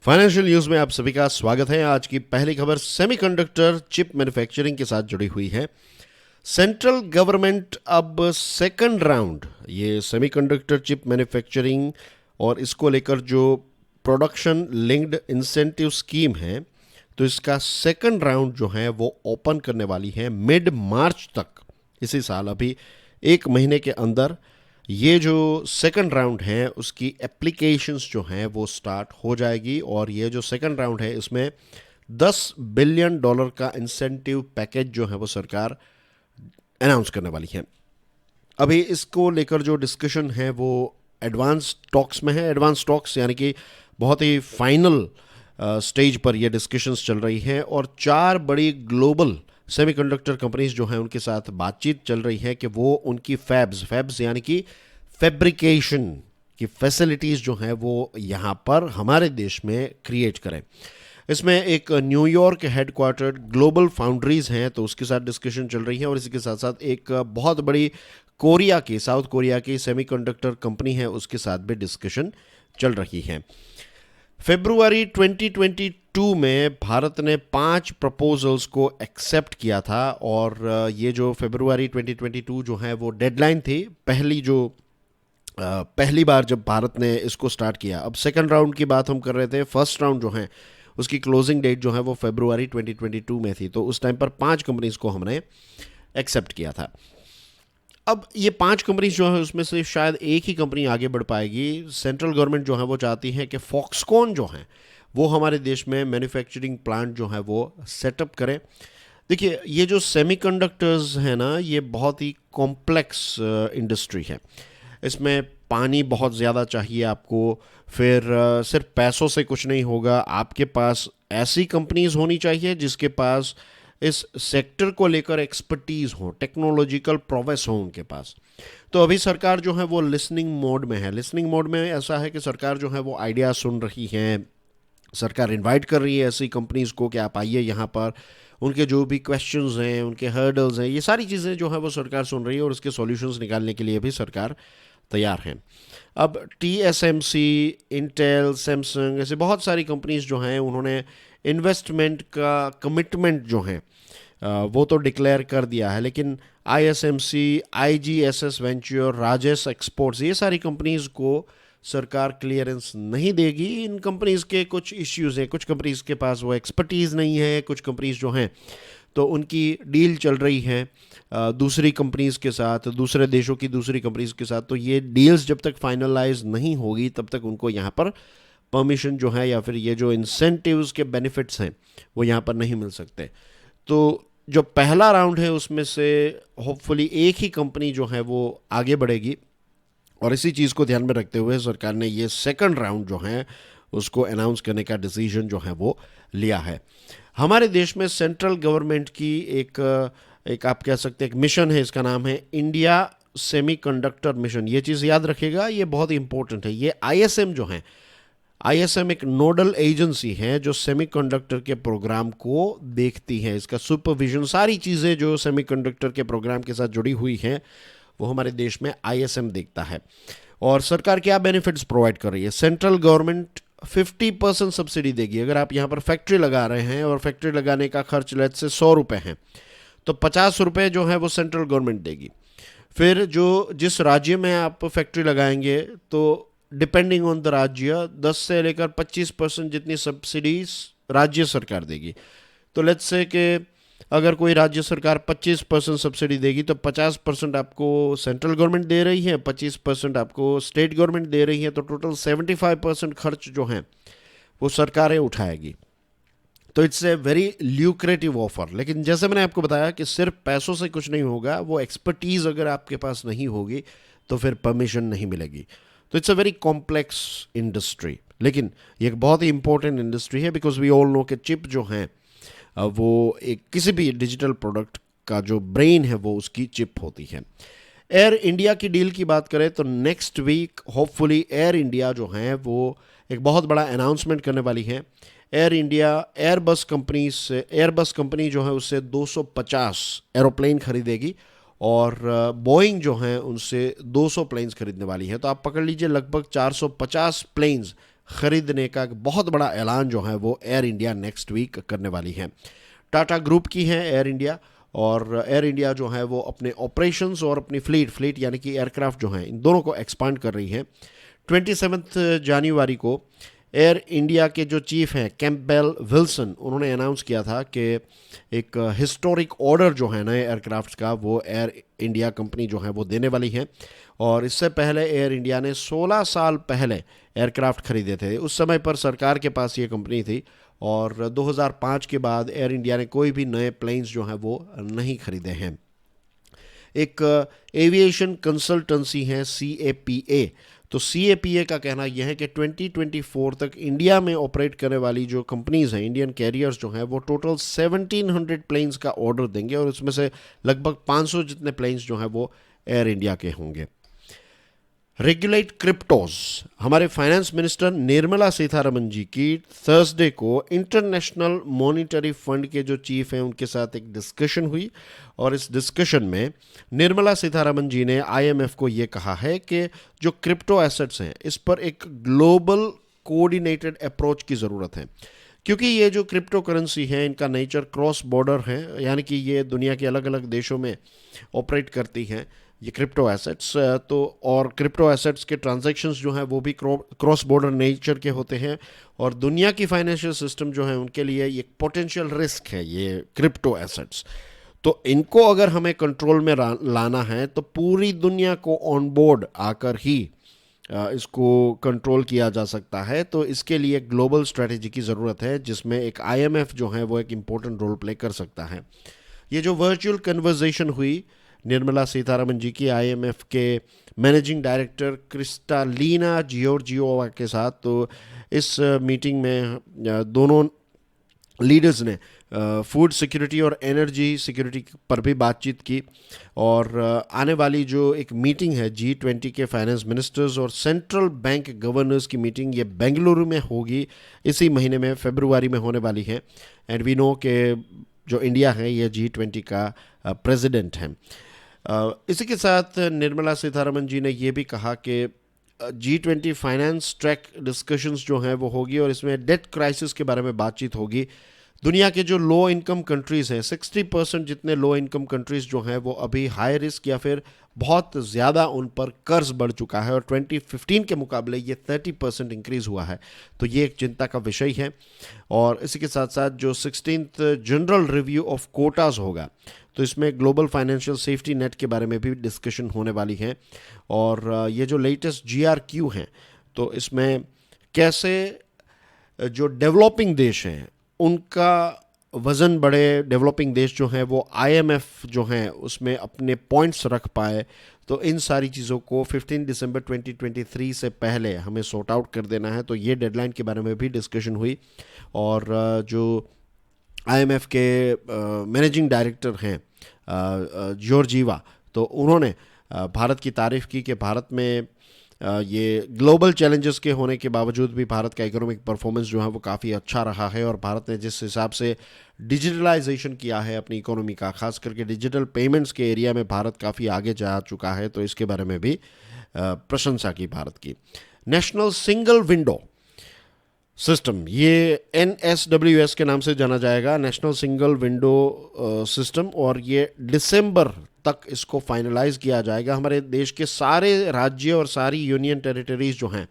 Financial news में आप सभी का स्वागत है। आज की पहली खबर सेमीकंडक्टर चिप मैन्युफैक्चरिंग के साथ जुड़ी हुई है। सेंट्रल गवर्नमेंट अब सेकंड राउंड ये सेमीकंडक्टर चिप मैन्युफैक्चरिंग और इसको लेकर जो प्रोडक्शन लिंक्ड इंसेंटिव स्कीम है, तो इसका सेकंड राउंड जो है वो ओपन करने वाली है मिड मार्च तक। इसी साल अभी एक महीने के अंदर ये जो सेकंड राउंड है उसकी एप्लीकेशंस जो हैं वो स्टार्ट हो जाएगी। और ये जो सेकंड राउंड है इसमें $10 बिलियन का इंसेंटिव पैकेज जो है वो सरकार अनाउंस करने वाली है। अभी इसको लेकर जो डिस्कशन है वो एडवांस टॉक्स में है। एडवांस टॉक्स यानी कि बहुत ही फाइनल स्टेज पर ये डिस्कशंस चल रही हैं और चार बड़ी ग्लोबल सेमीकंडक्टर कंपनीज जो हैं उनके साथ बातचीत चल रही है कि वो उनकी फैब्स यानी कि फैब्रिकेशन की फैसिलिटीज़ जो हैं वो यहाँ पर हमारे देश में क्रिएट करें। इसमें एक न्यूयॉर्क हेडक्वार्टर्ड ग्लोबल फाउंड्रीज हैं, तो उसके साथ डिस्कशन चल रही है। और इसी के साथ साथ एक बहुत बड़ी साउथ कोरिया की सेमीकंडक्टर कंपनी है, उसके साथ भी डिस्कशन चल रही है। फरवरी 2022 में भारत ने 5 प्रपोजल्स को एक्सेप्ट किया था और ये जो फरवरी 2022 जो है वो डेडलाइन थी पहली बार जब भारत ने इसको स्टार्ट किया। अब सेकंड राउंड की बात हम कर रहे थे। फर्स्ट राउंड जो है उसकी क्लोजिंग डेट जो है वो फरवरी 2022 में थी, तो उस टाइम पर 5 कंपनीज को हमने एक्सेप्ट किया था। अब ये 5 कंपनीज जो है उसमें से शायद एक ही कंपनी आगे बढ़ पाएगी। सेंट्रल गवर्नमेंट जो है वो चाहती है कि फॉक्सकॉन जो है वो हमारे देश में मैन्युफैक्चरिंग प्लांट जो है वो सेटअप करे। देखिए, ये जो सेमीकंडक्टर्स है ना, ये बहुत ही कॉम्प्लेक्स इंडस्ट्री है। इसमें पानी बहुत ज़्यादा चाहिए आपको। फिर सिर्फ पैसों से कुछ नहीं होगा, आपके पास ऐसी कंपनीज होनी चाहिए जिसके पास इस सेक्टर को लेकर एक्सपर्टीज़ हो, टेक्नोलॉजिकल प्रोवेस हो उनके पास। तो अभी सरकार जो है वो लिसनिंग मोड में है। लिसनिंग मोड में ऐसा है कि सरकार जो है वो आइडिया सुन रही है। सरकार इनवाइट कर रही है ऐसी कंपनीज़ को कि आप आइए यहाँ पर, उनके जो भी क्वेश्चंस हैं, उनके हर्डल्स हैं, ये सारी चीज़ें जो है वो सरकार सुन रही है और उसके सॉल्यूशंस निकालने के लिए भी सरकार तैयार हैं। अब TSMC, इंटेल, सैमसंग, ऐसे बहुत सारी कंपनीज जो हैं उन्होंने इन्वेस्टमेंट का कमिटमेंट जो है वो तो डिक्लेयर कर दिया है, लेकिन ISMC, IGSS venture, Rajesh exports, ये सारी कंपनीज को सरकार क्लियरेंस नहीं देगी। इन कंपनीज के कुछ इश्यूज हैं, कुछ कंपनीज के पास वो एक्सपर्टीज़ नहीं है, कुछ कंपनीज जो हैं तो उनकी डील चल रही है दूसरी कंपनीज के साथ, दूसरे देशों की दूसरी कंपनीज के साथ। तो ये डील्स जब तक फाइनलाइज नहीं होगी तब तक उनको यहाँ पर परमिशन जो है या फिर ये जो इंसेंटिव्स के बेनिफिट्स हैं वो यहाँ पर नहीं मिल सकते। तो जो पहला राउंड है उसमें से होपफुली एक ही कंपनी जो है वो आगे बढ़ेगी और इसी चीज़ को ध्यान में रखते हुए सरकार ने ये सेकंड राउंड जो है उसको अनाउंस करने का डिसीजन जो है वो लिया है। हमारे देश में सेंट्रल गवर्नमेंट की एक आप कह सकते हैं एक मिशन है, इसका नाम है इंडिया सेमीकंडक्टर मिशन। ये चीज़ याद रखिएगा, ये बहुत ही इंपॉर्टेंट है। ये ISM जो है, ISM एक नोडल एजेंसी है जो सेमीकंडक्टर के प्रोग्राम को देखती है। इसका सुपरविजन, सारी चीज़ें जो सेमीकंडक्टर के प्रोग्राम के साथ जुड़ी हुई हैं वो हमारे देश में ISM देखता है। और सरकार क्या बेनिफिट्स प्रोवाइड कर रही है? सेंट्रल गवर्नमेंट 50% सब्सिडी देगी। अगर आप यहाँ पर फैक्ट्री लगा रहे हैं और फैक्ट्री लगाने का खर्च लेट से 100 रुपये है, तो 50 रुपये जो है वो सेंट्रल गवर्नमेंट देगी। फिर जो जिस राज्य में आप फैक्ट्री लगाएंगे तो डिपेंडिंग ऑन द राज्य 10 से लेकर 25% जितनी सब्सिडीज राज्य सरकार देगी। तो लेट्स से कि अगर कोई राज्य सरकार 25% सब्सिडी देगी तो 50% आपको सेंट्रल गवर्नमेंट दे रही है, 25% आपको स्टेट गवर्नमेंट दे रही है, तो टोटल 75% खर्च जो है वो सरकारें उठाएगी। तो it's a very lucrative offer. लेकिन जैसे मैंने आपको बताया कि सिर्फ पैसों से कुछ नहीं होगा, वो एक्सपर्टीज़ अगर आपके पास नहीं होगी तो फिर परमिशन नहीं मिलेगी। तो it's a very complex industry, लेकिन ये एक बहुत ही इंपॉर्टेंट इंडस्ट्री है बिकॉज वी ऑल नो कि चिप जो हैं वो एक किसी भी डिजिटल प्रोडक्ट का जो ब्रेन है वो उसकी चिप होती है। एयर इंडिया की डील की बात करें तो next week hopefully Air India जो है वो एक बहुत बड़ा अनाउंसमेंट करने वाली है। एयर इंडिया एयरबस कंपनी जो है उससे 250 एरोप्लेन खरीदेगी और बोइंग जो है उनसे 200 प्लेन्स खरीदने वाली है। तो आप पकड़ लीजिए लगभग 450 प्लेन्स खरीदने का बहुत बड़ा ऐलान जो है वो एयर इंडिया नेक्स्ट वीक करने वाली है। टाटा ग्रुप की है एयर इंडिया, और एयर इंडिया जो है वो अपने ऑपरेशंस और अपनी फ्लीट यानी कि एयरक्राफ्ट जो हैं इन दोनों को एक्सपांड कर रही है। 27 जनवरी को एयर इंडिया के जो चीफ हैं कैंपबेल विल्सन, उन्होंने अनाउंस किया था कि एक हिस्टोरिक ऑर्डर जो है नए एयरक्राफ्ट का वो एयर इंडिया कंपनी जो है वो देने वाली है। और इससे पहले एयर इंडिया ने 16 साल पहले एयरक्राफ्ट खरीदे थे। उस समय पर सरकार के पास ये कंपनी थी, और 2005 के बाद एयर इंडिया ने कोई भी नए प्लेन्स जो हैं वो नहीं खरीदे हैं। एक एविएशन कंसल्टेंसी है CAPA, तो CAPA का कहना यह है कि 2024 तक इंडिया में ऑपरेट करने वाली जो कंपनीज हैं, इंडियन कैरियर्स जो हैं, वो टोटल 1700 प्लेन्स का ऑर्डर देंगे, और इसमें से लगभग 500 जितने प्लेन्स जो हैं वो एयर इंडिया के होंगे। रेगुलेट क्रिप्टोज, हमारे फाइनेंस मिनिस्टर निर्मला सीतारमन जी की थर्सडे को इंटरनेशनल मॉनिटरी फंड के जो चीफ हैं उनके साथ एक डिस्कशन हुई, और इस डिस्कशन में निर्मला सीतारमन जी ने IMF को ये कहा है कि जो क्रिप्टो एसेट्स हैं इस पर एक ग्लोबल कोऑर्डिनेटेड अप्रोच की ज़रूरत है, क्योंकि ये जो क्रिप्टो करेंसी है इनका नेचर क्रॉस बॉर्डर है, यानी कि ये दुनिया के अलग अलग देशों में ऑपरेट करती हैं ये क्रिप्टो एसेट्स। तो और क्रिप्टो एसेट्स के ट्रांजैक्शंस जो हैं वो भी क्रॉस बॉर्डर नेचर के होते हैं, और दुनिया की फाइनेंशियल सिस्टम जो है उनके लिए एक पोटेंशियल रिस्क है ये क्रिप्टो एसेट्स। तो इनको अगर हमें कंट्रोल में लाना है तो पूरी दुनिया को ऑन बोर्ड आकर ही इसको कंट्रोल किया जा सकता है। तो इसके लिए ग्लोबल स्ट्रेटेजी की ज़रूरत है, जिसमें एक IMF जो है वो एक इम्पोर्टेंट रोल प्ले कर सकता है। ये जो वर्चुअल कन्वर्सेशन हुई निर्मला सीतारमन जी की IMF के मैनेजिंग डायरेक्टर क्रिस्टालीना जियोर्जियोवा के साथ, तो इस मीटिंग में दोनों लीडर्स ने फूड सिक्योरिटी और एनर्जी सिक्योरिटी पर भी बातचीत की, और आने वाली जो एक मीटिंग है G20 के फाइनेंस मिनिस्टर्स और सेंट्रल बैंक गवर्नर्स की मीटिंग, ये बेंगलुरु में होगी, इसी महीने में फरवरी में होने वाली है। एंड वी नो के जो इंडिया है ये G20 का प्रेसिडेंट है। इसी के साथ निर्मला सीतारमन जी ने ये भी कहा कि G20 फाइनेंस ट्रैक डिस्कशंस जो हैं वो होगी, और इसमें डेट क्राइसिस के बारे में बातचीत होगी। दुनिया के जो लो इनकम कंट्रीज़ हैं, 60% जितने लो इनकम कंट्रीज़ जो हैं वो अभी हाई रिस्क या फिर बहुत ज़्यादा उन पर कर्ज बढ़ चुका है, और 2015 के मुकाबले ये 30% इंक्रीज़ हुआ है। तो ये एक चिंता का विषय है। और इसी के साथ साथ जो 16th general review of Kota's होगा, तो इसमें ग्लोबल फाइनेंशियल सेफ्टी नेट के बारे में भी डिस्कशन होने वाली है। और ये जो लेटेस्ट GRQ हैं, तो इसमें कैसे जो डेवलपिंग देश हैं उनका वज़न बढ़े, डेवलपिंग देश जो हैं वो IMF जो हैं उसमें अपने पॉइंट्स रख पाए। तो इन सारी चीज़ों को 15 दिसंबर 2023 से पहले हमें सॉर्ट आउट कर देना है। तो ये डेडलाइन के बारे में भी डिस्कशन हुई, और जो IMF के मैनेजिंग डायरेक्टर हैं जॉर्जीवा, तो उन्होंने भारत की तारीफ़ की कि भारत में ये ग्लोबल चैलेंजेस के होने के बावजूद भी भारत का इकोनॉमिक परफॉर्मेंस जो है वो काफ़ी अच्छा रहा है, और भारत ने जिस हिसाब से डिजिटलाइजेशन किया है अपनी इकोनॉमी का, खास करके डिजिटल पेमेंट्स के एरिया में भारत काफ़ी आगे जा चुका है। तो इसके बारे में भी प्रशंसा की भारत की। नेशनल सिंगल विंडो सिस्टम, ये NSWS के नाम से जाना जाएगा, नेशनल सिंगल विंडो सिस्टम, और ये दिसंबर तक इसको फाइनलाइज किया जाएगा। हमारे देश के सारे राज्य और सारी यूनियन टेरिटरीज जो हैं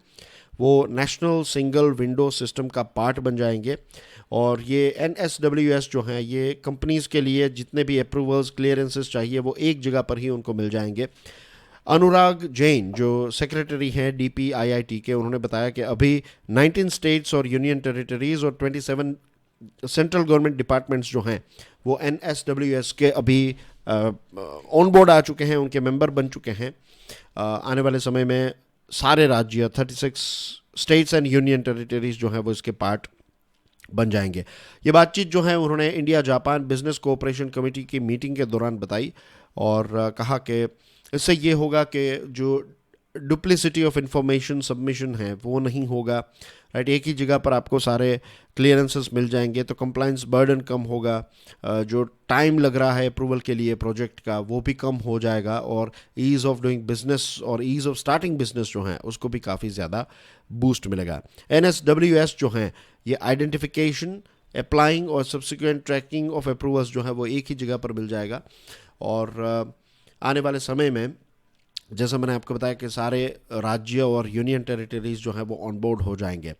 वो नेशनल सिंगल विंडो सिस्टम का पार्ट बन जाएंगे। और ये NSWS जो हैं ये कंपनीज़ के लिए जितने भी अप्रूवल्स क्लियरेंसेस चाहिए वो एक जगह पर ही उनको मिल जाएंगे। अनुराग जैन जो सेक्रेटरी हैं DPIIT के, उन्होंने बताया कि अभी 19 स्टेट्स और यूनियन टेरिटरीज और 27 सेंट्रल गवर्नमेंट डिपार्टमेंट्स जो हैं वो NSWS के अभी ऑन बोर्ड आ चुके हैं, उनके मेंबर बन चुके हैं। आने वाले समय में सारे राज्य 36 स्टेट्स एंड यूनियन टेरिटरीज जो हैं वो इसके पार्ट बन जाएंगे। ये बातचीत जो है उन्होंने India Japan business cooperation committee की मीटिंग के दौरान बताई, और कहा कि इससे ये होगा कि जो डुप्लिसिटी ऑफ इंफॉर्मेशन सबमिशन है वो नहीं होगा, राइट, एक ही जगह पर आपको सारे क्लियरेंसेस मिल जाएंगे, तो कंप्लाइंस बर्डन कम होगा, जो टाइम लग रहा है अप्रूवल के लिए प्रोजेक्ट का वो भी कम हो जाएगा, और ईज़ ऑफ डूइंग बिजनेस और ईज़ ऑफ स्टार्टिंग बिजनेस जो है उसको भी काफ़ी ज़्यादा बूस्ट मिलेगा। NSWS जो है ये आइडेंटिफिकेशन, अप्लाइंग और सब्सिक्वेंट ट्रैकिंग ऑफ अप्रूवल्स जो है वो एक ही जगह पर मिल जाएगा। और आने वाले समय में जैसा मैंने आपको बताया कि सारे राज्य और यूनियन टेरिटरीज जो है वो ऑन बोर्ड हो जाएंगे।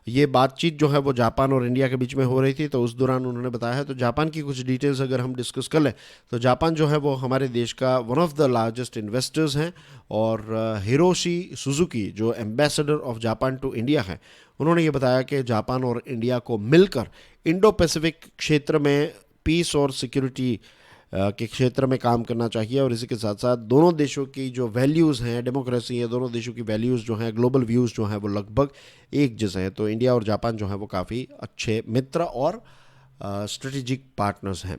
ये बातचीत जो है वो जापान और इंडिया के बीच में हो रही थी, तो उस दौरान उन्होंने बताया है। तो जापान की कुछ डिटेल्स अगर हम डिस्कस कर लें, तो जापान जो है वो हमारे देश का one of the largest investors हैं, और हिरोशी सुजुकी जो ambassador of Japan to India है, उन्होंने ये बताया कि जापान और इंडिया को मिलकर इंडो पैसिफिक क्षेत्र में पीस और सिक्योरिटी के क्षेत्र में काम करना चाहिए। और इसी के साथ साथ दोनों देशों की जो वैल्यूज़ हैं, डेमोक्रेसी है, दोनों देशों की वैल्यूज़ जो हैं, ग्लोबल व्यूज़ जो हैं वो लगभग एक जैसे हैं। तो इंडिया और जापान जो है वो काफ़ी अच्छे मित्र और स्ट्रेटेजिक पार्टनर्स हैं।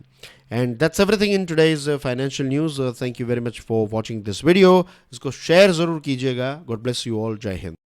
And that's everything in today's financial news. Thank you very much for watching this video. इसको शेयर ज़रूर कीजिएगा। God bless you all. जय हिंद।